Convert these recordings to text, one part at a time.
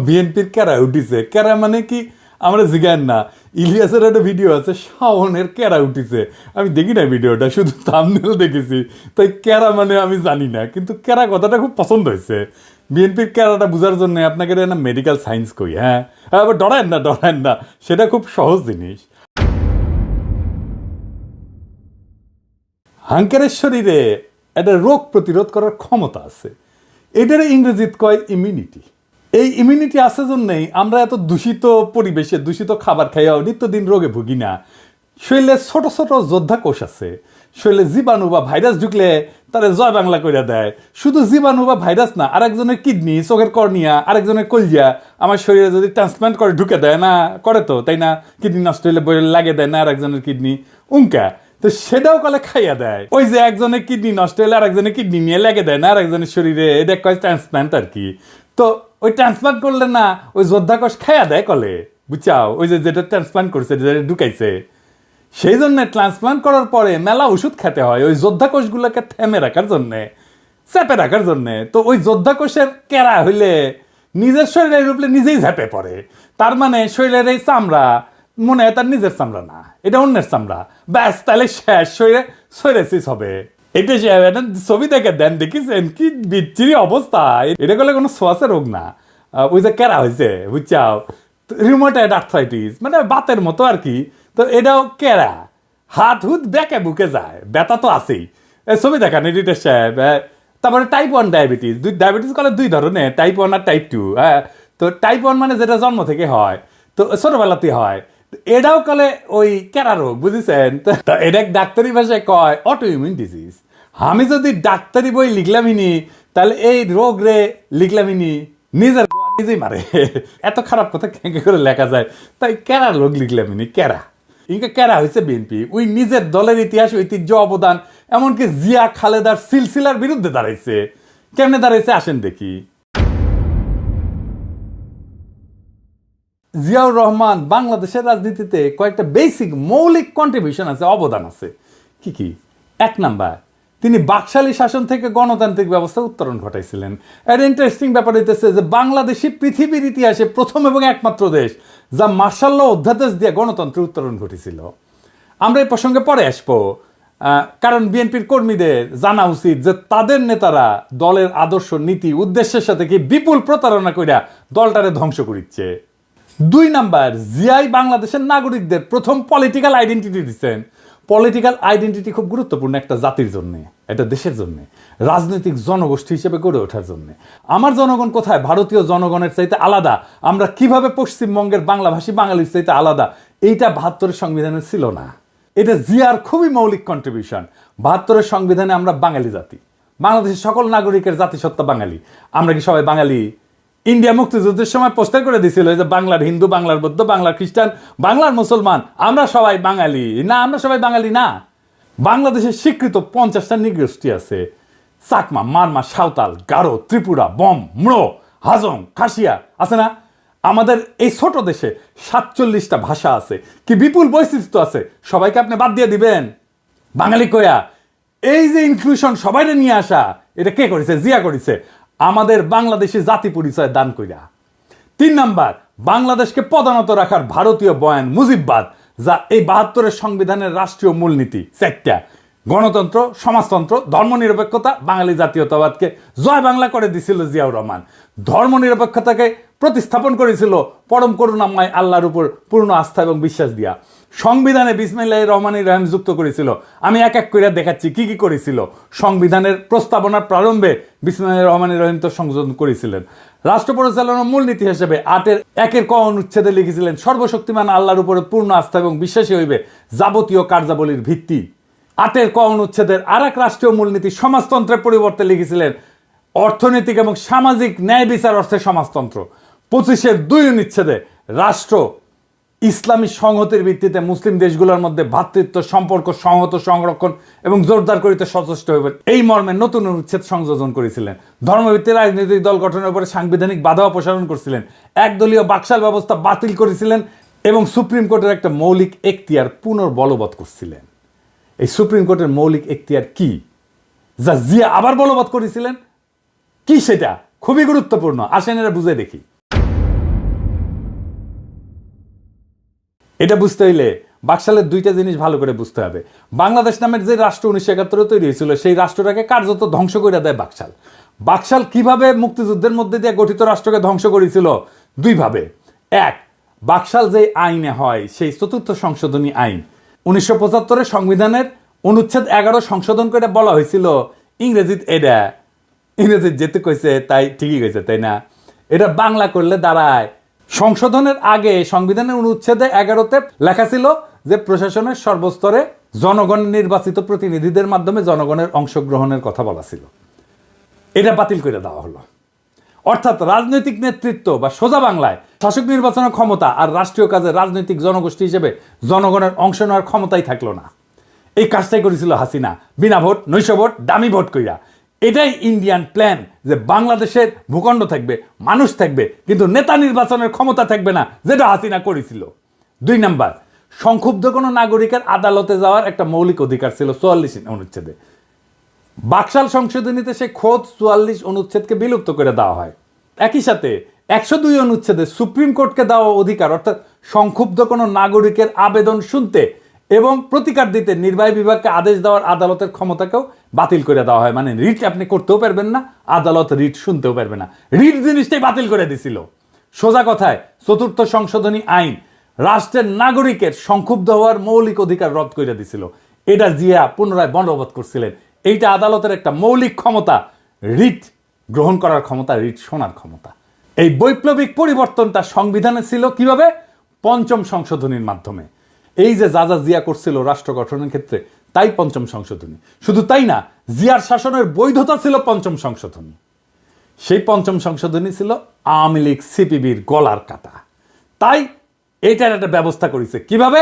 বিএনপির কেরা উঠিছে, কেরা মানে কি আমরা জিজ্ঞান না। ইলিয়াসের একটা ভিডিও আছে, শাওনের কেরা উঠিছে, আমি দেখি না ভিডিওটা, শুধু থাম্বনেল দেখেছি, তাই কেরা মানে আমি জানি না, কিন্তু কেরা কথাটা খুব পছন্দ হয়েছে। বিএনপির কেরাটা বোঝার জন্য আপনাকে না মেডিকেল সায়েন্স কই, হ্যাঁ আবার ডরায়েন না, সেটা খুব সহজ জিনিস। হাঙ্কারের শরীরে একটা রোগ প্রতিরোধ করার ক্ষমতা আছে, এটার ইংরেজিত কয় ইমিউনিটি। এই ইমিউনিটি আছে জন্যই আমরা এত দূষিত পরিবেশে দূষিত খাবার খাইয়াও নিত্যদিন রোগে ভুগি না। শরীরে ছোট ছোট যোদ্ধা কোষ আছে, শরীরে জীবাণু বা ভাইরাস ঢুকলে তারা জয় বাংলা করে দেয়। শুধু জীবাণু বা ভাইরাস না, আরেকজনের কিডনি, চোখের কর্নিয়া, আরেকজনের কলজিয়া আমার শরীরে যদি ট্রান্সপ্লান্ট করে ঢুকে দেয় না, করে তো তাই না, কিডনি নষ্ট হলে বই লাগিয়ে দেয় না আরেকজনের কিডনি, উঙ্কা তো সেটাও কলে খাইয়া দেয়। ওই যে একজনের কিডনি নষ্ট হলে আরেকজনের কিডনি নিয়ে লেগে দেয় না আরেকজনের শরীরে, এটা কয় ট্রান্সপ্লান্ট আর কি। তো ওই ট্রান্সপ্লান্ট করলে না ওই যোদ্ধা কোষ খাইয়া দেয় কলে, বুঝছাও, ওই যে যেটা ট্রান্সপ্লান্ট করছে, যেটা ঢুকাইছে, সেই জন্য ট্রান্সপ্লান্ট করার পরে মেলা ওষুধ খেতে হয় ওই যোদ্ধা কোষগুলোকে থেমে রাখার জন্যে, চেপে রাখার জন্যে। তো ওই যোদ্ধা কোষের কেরা হইলে নিজের শরীরের উপরে নিজেই ঝেপে পড়ে, তার মানে শরীরের এই চামড়া মনে হয় তার নিজের চামড়া না, এটা অন্যের চামড়া, ব্যাস তাহলে শেষ, শরীরে সোরিয়াসিস হবে। এটা ছবি দেখে দেন, দেখিছেন কি বিচ্ছিরি অবস্থা। এটা করলে কোনো সোয়াসের রোগ না, ওই যে কেরা হয়েছে, বুঝছাও, রিউমাটয়েড আর্থ্রাইটিস মানে বাতের মতো আর কি। তো এটাও কেরা, হাত হুত বেঁকে বুকে যায়, ব্যথা তো আছেই, ছবি দেখান এডিটর সাহেব। তারপরে টাইপ 1 ডায়াবেটিস, ডায়াবেটিস করলে দুই ধরনের, টাইপ 1 আর টাইপ 2। হ্যাঁ, তো টাইপ 1 মানে যেটা জন্ম থেকে হয়, তো ছোটবেলাতে হয়, এটাও কলে ওই কেরা রোগ, বুঝেছেন। তো এটা ডাক্তারি ভাষায় কয় অটো ইমিউন ডিজিজ। আমি যদি ডাক্তারি বই লিখলামিনি তাহলে এই রোগ রে লিখলামিনি, নিজের নিজেই মারে, এত খারাপ কথা কেঁকে করে লেখা যায়, তাই কেরা রোগ লিখলামিনি, কেরা। ইনকা কেরা হয়েছে বিএনপি, ওই নিজের দলের ইতিহাস, ঐতিহ্য, অবদান, এমনকি জিয়া খালেদার সিলসিলার বিরুদ্ধে দাঁড়াইছে। কেমনে দাঁড়াইছে আসেন দেখি। জিয়াউর রহমান বাংলাদেশের রাজনীতিতে কয়েকটা বেসিক মৌলিক কন্ট্রিবিউশন আছে, অবদান আছে। কি কি? 1 নাম্বার, তিনি বাকশালী শাসন থেকে গণতান্ত্রিক ব্যবস্থা উত্তরণ ঘটাইছিলেন। এর ইন্টারেস্টিং ব্যাপার হইতেছে যে বাংলাদেশই পৃথিবীর ইতিহাসে প্রথম এবং একমাত্র দেশ যা মার্শাল ল অধ্যাদেশ দিয়ে গণতন্ত্রের উত্তরণ ঘটেছিল। আমরা এই প্রসঙ্গে পরে আসবো, কারণ বিএনপির কর্মীদের জানা উচিত যে তাদের নেতারা দলের আদর্শ, নীতি, উদ্দেশ্যের সাথে কি বিপুল প্রতারণা কইরা দলটারে ধ্বংস করিচ্ছে। 2 নাম্বার, জিয়াই বাংলাদেশের নাগরিকদের প্রথম পলিটিক্যাল আইডেন্টিটি দিচ্ছেন। পলিটিক্যাল আইডেন্টিটি খুব গুরুত্বপূর্ণ একটা জাতির জন্য, এটা দেশের জন্য, রাজনৈতিক জনগোষ্ঠী হিসেবে গড়ে ওঠার জন্য। আমার জনগণ কোথায় ভারতীয় জনগণের চাইতে আলাদা, আমরা কিভাবে পশ্চিমবঙ্গের বাংলাভাষী বাঙালির চাইতে আলাদা, এইটা 72-এর সংবিধানে ছিল না। এটা জিয়ার খুবই মৌলিক কন্ট্রিবিউশন। 72-এর সংবিধানে আমরা বাঙালি জাতি, বাংলাদেশের সকল নাগরিকের জাতিসত্তা বাঙালি। আমরা কি সবাই বাঙালি? ইন্ডিয়া মুক্তিযুদ্ধের সময় পোস্টার করে দিয়েছিল যে বাংলার হিন্দু, বাংলার বৌদ্ধ, বাংলার খ্রিস্টান, বাংলার মুসলমান, আমরা সবাই বাঙালি না। আমরা সবাই বাঙালি না। বাংলাদেশের স্বীকৃত 50টা নৃগোষ্ঠী আছে, চাকমা, মারমা, সাঁওতাল, গারো, ত্রিপুরা, বম, ম্রো, হাজং, খাসিয়া আছে না। আমাদের এই ছোট দেশে 47টা ভাষা আছে, কি বিপুল বৈচিত্র্য আছে, সবাইকে আপনি বাদ দিয়ে দিবেন বাঙালি কয়া? এই যে ইনক্লুশন, সবাইকে নিয়ে আসা, এটা কে করেছে? জিয়া করেছে, আমাদের বাংলাদেশি জাতি পরিচয় দান কইরা। 3 নাম্বার, বাংলাদেশকে পদানত রাখার ভারতীয় বয়ান মুজিববাদ, যা এই 72-এর সংবিধানের রাষ্ট্রীয় মূলনীতি 4টা: গণতন্ত্র, সমাজতন্ত্র, ধর্মনিরপেক্ষতা, বাঙালি জাতীয়তাবাদকে জয় বাংলা করে দিছিল জিয়াউর রহমান। ধর্মনিরপেক্ষতাকে প্রতিস্থাপন করেছিল পরম করুণাময় আল্লাহর উপর পূর্ণ আস্থা এবং বিশ্বাস দিয়া। সংবিধানে বিসমিল্লাহির রহমানির রহিম যুক্ত করেছিল। আমি এক এক করে দেখাচ্ছি কি কি করেছিল। সংবিধানের প্রস্তাবনার প্রারম্ভে বিসমিল্লাহির রহমানির রহিম তো সংযোজন করেছিলেন। রাষ্ট্র পরিচালনার মূলনীতি হিসেবে 8-এর 1-এর ক অনুচ্ছেদে লিখেছিলেন, সর্বশক্তিমান আল্লাহর উপরে পূর্ণ আস্থা এবং বিশ্বাসী হইবে যাবতীয় কার্যাবলীর ভিত্তি। 8-এর ক অনুচ্ছেদের আর এক রাষ্ট্রীয় মূলনীতি সমাজতন্ত্রের পরিবর্তে লিখেছিলেন, অর্থনৈতিক এবং সামাজিক ন্যায় বিচার অর্থে সমাজতন্ত্র। 25-এর 2 অনুচ্ছেদে রাষ্ট্র ইসলামী সংহতির ভিত্তিতে মুসলিম দেশগুলোর মধ্যে ভ্রাতৃত্ব সম্পর্ক সংহত, সংরক্ষণ এবং জোরদার করিতে সচেষ্ট হইবে, এই মর্মে নতুন অনুচ্ছেদ সংযোজন করেছিলেন। ধর্মভিত্তিক রাজনৈতিক দল গঠনের উপরে সাংবিধানিক বাধা অপসারণ করেছিলেন। একদলীয় বাকশাল ব্যবস্থা বাতিল করেছিলেন এবং সুপ্রিম কোর্টের একটা মৌলিক এখতিয়ার পুনর্বলবৎ করছিলেন। এই সুপ্রিম কোর্টের মৌলিক এখতিয়ার কি, যা জিয়া আবার বলবৎ করেছিলেন? কি সেটা? খুবই গুরুত্বপূর্ণ, আসেন এরা বুঝে দেখি। এটা বুঝতে হইলে বাকশালের দুইটা জিনিস ভালো করে বুঝতে হবে। বাংলাদেশ নামের যে রাষ্ট্র 1971 তৈরি হয়েছিল, সেই রাষ্ট্রটাকে কার্যত ধ্বংস করে দেয় বাকশাল। বাকশাল কিভাবে মুক্তিযুদ্ধের মধ্যে দিয়ে গঠিত রাষ্ট্রকে ধ্বংস করেছিল? দুইভাবে। এক, বাকশাল যে আইনে হয়, সেই 4th সংশোধনী আইন 1975 সংবিধানের অনুচ্ছেদ 11 সংশোধন করে বলা হয়েছিল, ইংরেজিত যেতে কইছে তাই ঠিকই কইছে, তাই না? এটা বাংলা করলে দাঁড়ায়, সংশোধনের আগে সংবিধানের অনুচ্ছেদে 11তে লেখা ছিল যে প্রশাসনের সর্বস্তরে জনগণের নির্বাচিত প্রতিনিধিদের মাধ্যমে জনগণের অংশগ্রহণের কথা বলা ছিল। এটা বাতিল করে দেওয়া হলো। অর্থাৎ রাজনৈতিক নেতৃত্ব বা সোজা বাংলায় শাসক নির্বাচনের ক্ষমতা আর রাষ্ট্রীয় কাজে রাজনৈতিক জনগোষ্ঠী হিসেবে জনগণের অংশ নেওয়ার ক্ষমতাই থাকলো না। এই কাজটাই করেছিল হাসিনা, বিনা ভোট, নৈশ ভোট, দামি ভোট কইরা। এটাই ইন্ডিয়ান প্ল্যান, যে বাংলাদেশের ভূখণ্ড থাকবে, মানুষ থাকবে, কিন্তু নেতা নির্বাচনের ক্ষমতা থাকবে না, যেটা হাসিনা করেছিল। 2 নাম্বার, সংক্ষুব্ধ কোনো নাগরিকের আদালতে যাওয়ার একটা মৌলিক অধিকার ছিল 44 অনুচ্ছেদে। বাকশাল সংশোধনীতে সে খোদ 44 অনুচ্ছেদকে বিলুপ্ত করে দেওয়া হয়। একই সাথে 102 অনুচ্ছেদে সুপ্রিম কোর্টকে দেওয়া অধিকার, অর্থাৎ সংক্ষুব্ধ কোনো নাগরিকের আবেদন শুনতে এবং প্রতিকার দিতে নির্বাহী বিভাগকে আদেশ দেওয়ার আদালতের ক্ষমতাকেও বাতিল করে দেওয়া হয়। মানে রিট আপনি করতেও পারবেন না, আদালত রিট শুনতেও পারবে না। রিট জিনিসটাই বাতিল করে দিছিল। সোজা কথায় 4th সংশোধনী আইন রাষ্ট্রের নাগরিকের সংক্ষুব্ধ হওয়ার মৌলিক অধিকার রদ করে দিছিল। এটা জিয়া পুনরায় বলবৎ করছিলেন। এইটা আদালতের একটা মৌলিক ক্ষমতা, রিট গ্রহণ করার ক্ষমতা, রিট শোনার ক্ষমতা। এই বৈপ্লবিক পরিবর্তনটা সংবিধানে ছিল কিভাবে? 5ম সংশোধনীর মাধ্যমে। এই যে যা যা জিয়া করছিল রাষ্ট্র গঠনের ক্ষেত্রে, তাই 5ম সংশোধনী। শুধু তাই না, জিয়ার শাসনের বৈধতা ছিল 5ম সংশোধনী। সেই 5ম সংশোধনী ছিল আওয়ামী লীগ সিপিবির গলার কাটা। তাই এইটার একটা ব্যবস্থা করেছে। কিভাবে?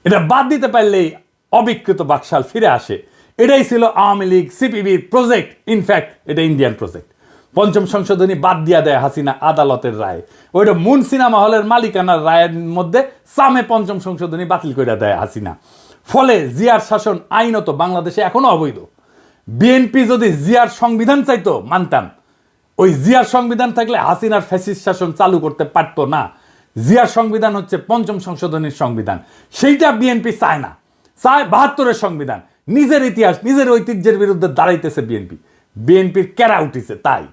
এটা বাদ দিতে পারলেই অবিকৃত বাকশাল ফিরে আসে। এটাই ছিল আওয়ামী লীগ সিপিবির প্রজেক্ট। ইনফ্যাক্ট এটা ইন্ডিয়ান প্রজেক্ট। 5ম সংশোধনী বাদ দিয়া দেয় হাসিনা আদালতের রায়। ওইটা মুন সিনেমা হলের মালিকানার রায়ের মধ্যে সামে 5ম সংশোধনী বাতিল করে দেয় হাসিনা। ফলে জিয়ার শাসন আইনত বাংলাদেশে এখনো অবৈধ। বিএনপি যদি জিয়ার সংবিধান চাইতো, মানতাম। ওই জিয়ার সংবিধান থাকলে হাসিনার ফ্যাসিস্ট শাসন চালু করতে পারতো না। জিয়ার সংবিধান হচ্ছে 5ম সংশোধনীর সংবিধান। সেইটা বিএনপি চায় না, চায় 72-এর সংবিধান। নিজের ইতিহাস, নিজের ঐতিহ্যের বিরুদ্ধে দাঁড়াইতেছে বিএনপি। বিএনপির কেরা উঠিছে, তাই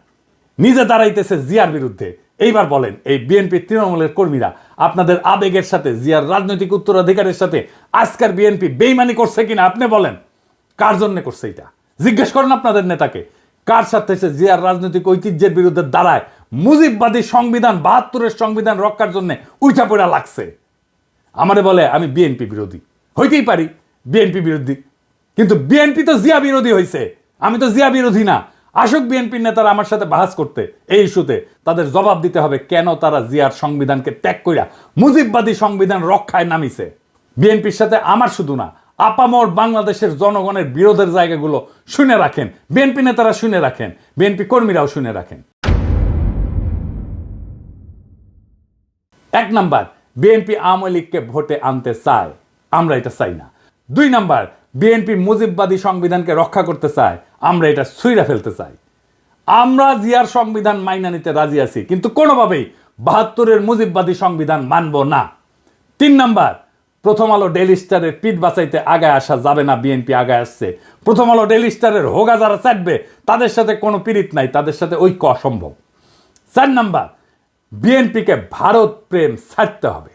নিজে দাঁড়াইতেছে জিয়ার বিরুদ্ধে। এইবার বলেন, এই বিএনপি তৃণমূলের কর্মীরা আপনাদের আবেগের সাথে, জিয়ার রাজনৈতিক উত্তরাধিকারের সাথে আজকের বিএনপি বেইমানি করছে কিনা আপনি বলেন? কার জন্য করছে এটা জিজ্ঞেস করেন আপনাদের নেতাকে। কার সাথে সে জিয়ার রাজনৈতিক ঐতিহ্যের বিরুদ্ধে দাঁড়ায় মুজিববাদী সংবিধান, 72-এর সংবিধান রক্ষার জন্য উঠা পড়া লাগছে? আমারে বলে আমি বিএনপি বিরোধী। হইতেই পারি বিএনপি বিরোধী, কিন্তু বিএনপি তো জিয়া বিরোধী হয়েছে। আমি তো জিয়া বিরোধী না। আসুক বিএনপির নেতারা আমার সাথে বাহাস করতে এই ইস্যুতে, তাদের জবাব দিতে হবে কেন তারা জিয়ার সংবিধানকে ত্যাগ কইরা মুজিববাদী সংবিধান রক্ষায় নামিছে। বিএনপির সাথে আমার শুধু না, আপামর বাংলাদেশের জনগণের বিরোধের জায়গাগুলো শুনে রাখেন। বিএনপি নেতারা শুনে রাখেন, বিএনপি কর্মীরাও শুনে রাখেন। 1 নাম্বার, বিএনপি আওয়ামী লীগকে ভোটে আনতে চায়, আমরা এটা চাই না। 2 নাম্বার, বিএনপি মুজিববাদী সংবিধানকে রক্ষা করতে চায়, আমরা এটা ছুঁইরা ফেলতে চাই। আমরা জিয়ার সংবিধান মাইনা নিতে রাজি আছি, কিন্তু কোনোভাবেই 72-এর মুজিববাদী সংবিধান মানব না। 3 নাম্বার, প্রথম আলো ডেইলি স্টারের পিঠ বাঁচাইতে আগায় আসা যাবে না। বিএনপি আগায় আসছে। প্রথম আলো ডেইলি স্টারের হোগা যারা চাটবে, তাদের সাথে কোনো পীড়িত নাই, তাদের সাথে ঐক্য অসম্ভব। 4 নাম্বার, বিএনপিকে ভারত প্রেম ছাড়তে হবে।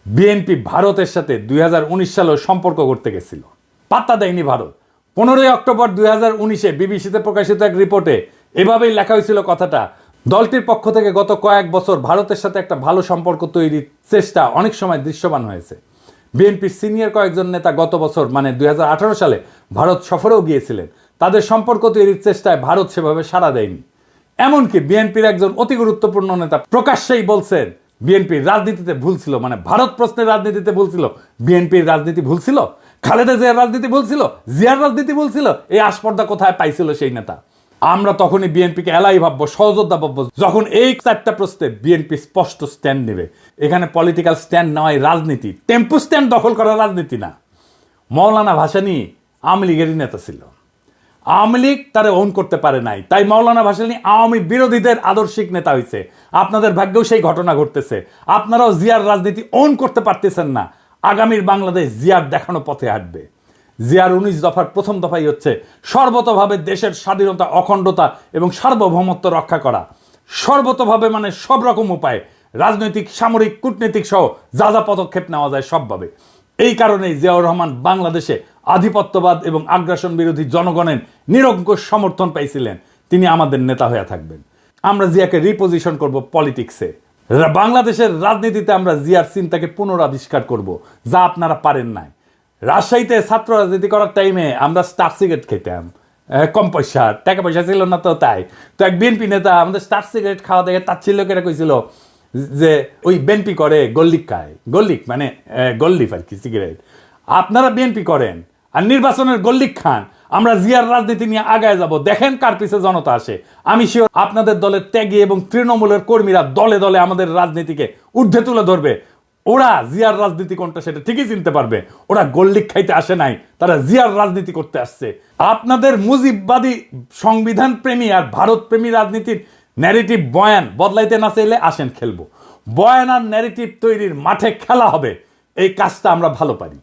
বিএনপি ভারতের সাথে 2019 সালেও সম্পর্ক করতে গেছিল, পাত্তা দেয়নি ভারত। 15 অক্টোবর 2019-এ বিবিসিতে প্রকাশিত এক রিপোর্টে এভাবেই লেখা হয়েছিল কথাটা, দলটির পক্ষ থেকে গত কয়েক বছর ভারতের সাথে একটা ভালো সম্পর্ক তৈরির চেষ্টা অনেক সময় দৃশ্যমান হয়েছে। বিএনপির সিনিয়র কয়েকজন নেতা গত বছর মানে 2018 সালে ভারত সফরেও গিয়েছিলেন। তাদের সম্পর্ক তৈরির চেষ্টায় ভারত সেভাবে সাড়া দেয়নি। এমনকি বিএনপির একজন অতি গুরুত্বপূর্ণ নেতা প্রকাশ্যেই বলছেন বিএনপির রাজনীতিতে ভুল ছিল, মানে ভারত প্রশ্নের রাজনীতিতে ভুল ছিল। বিএনপির রাজনীতি ভুল ছিল, খালেদা জিয়ার রাজনীতি ভুল ছিল, জিয়ার রাজনীতি ভুল ছিল। এই আস্পর্ধা কোথায় পাইছিল সেই নেতা? আমরা তখনই বিএনপিকে এলাই ভাববো, সহযোদ্ধা ভাববো, যখন এই 4টা প্রশ্নে বিএনপি স্পষ্ট স্ট্যান্ড নেবে। এখানে পলিটিক্যাল স্ট্যান্ড নেওয়াই রাজনীতি, টেম্পো স্ট্যান্ড দখল করা রাজনীতি না। মৌলানা ভাসানী আওয়ামী লীগেরই নেতা ছিল। আওয়ামী লীগ তারা ওন করতে পারে নাই, তাই মাওলানা ভাসানী আওয়ামী বিরোধীদের আদর্শিক নেতা হয়েছে। আপনাদের ভাগ্যেও সেই ঘটনা ঘটতেছে। আপনারাও জিয়ার রাজনীতি ওন করতে পারতেছেন না। আগামীর বাংলাদেশ জিয়ার দেখানো পথে হাঁটবে। জিয়ার 19 দফার প্রথম দফাই হচ্ছে সর্বতভাবে দেশের স্বাধীনতা, অখণ্ডতা এবং সার্বভৌমত্ব রক্ষা করা। সর্বতভাবে মানে সব রকম উপায়ে, রাজনৈতিক, সামরিক, কূটনৈতিক সহ যা যা পদক্ষেপ নেওয়া যায় সবভাবে। এই কারণেই জিয়াউর রহমান বাংলাদেশে আধিপত্যবাদ এবং আগ্রাসন বিরোধী জনগণের নিরঙ্কুশ সমর্থন পাইছিলেন। তিনি আমাদের নেতা হয়ে থাকবেন। আমরা জিয়াকে রিপোজিশন করব পলিটিক্সে। বাংলাদেশের রাজনীতিতে আমরা জিয়ার চিন্তাকে পুনরাবিষ্কার করব, যা আপনারা পারেন নাই। রাজশাহীতে ছাত্র রাজনীতি করার টাইমে আমরা স্টার সিগারেট খেতাম, কম পয়সা, টাকা পয়সা ছিল না, তো তাই তো এক বিএনপি নেতা আমাদের স্টার সিগারেট খাওয়া দেখে তাচ্ছিল্য কেটে কইছিল যে ওই বিএনপি করে গল্লিক খায়। গল্লিক মানে গল্লিফ আর কি, সিগারেট। আপনারা বিএনপি করেন আর নির্বাচনের গল্লিক খান। আমরা জিয়ার রাজনীতি নিয়ে আগায় যাব, দেখেন কার পিছে জনতা আসে। আমি শিওর আপনাদের দলের ত্যাগী এবং তৃণমূলের কর্মীরা দলে দলে আমাদের রাজনীতিকে ঊর্ধ্বে তুলে ধরবে। ওরা জিয়ার রাজনীতি কোনটা সেটা ঠিকই চিনতে পারবে। ওরা গোল্লিক খাইতে আসে নাই, তারা জিয়ার রাজনীতি করতে আসছে। আপনাদের মুজিববাদী, সংবিধান প্রেমী আর ভারত প্রেমী রাজনীতির ন্যারেটিভ বয়ান বদলাইতে না চাইলে আসেন খেলবো। বয়ান আর ন্যারেটিভ তৈরির মাঠে খেলা হবে। এই কাজটা আমরা ভালো পারি।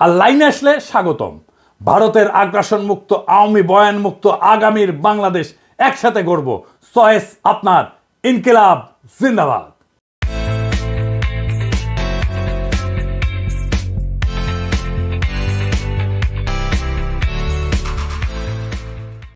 আর লাইনে আসলে স্বাগতম। ভারতের আগ্রাসন মুক্ত, আওয়ামী বয়ান মুক্ত আগামীর বাংলাদেশ একসাথে গড়ব। চয়েস আপনার। ইনকিলাব জিন্দাবাদ।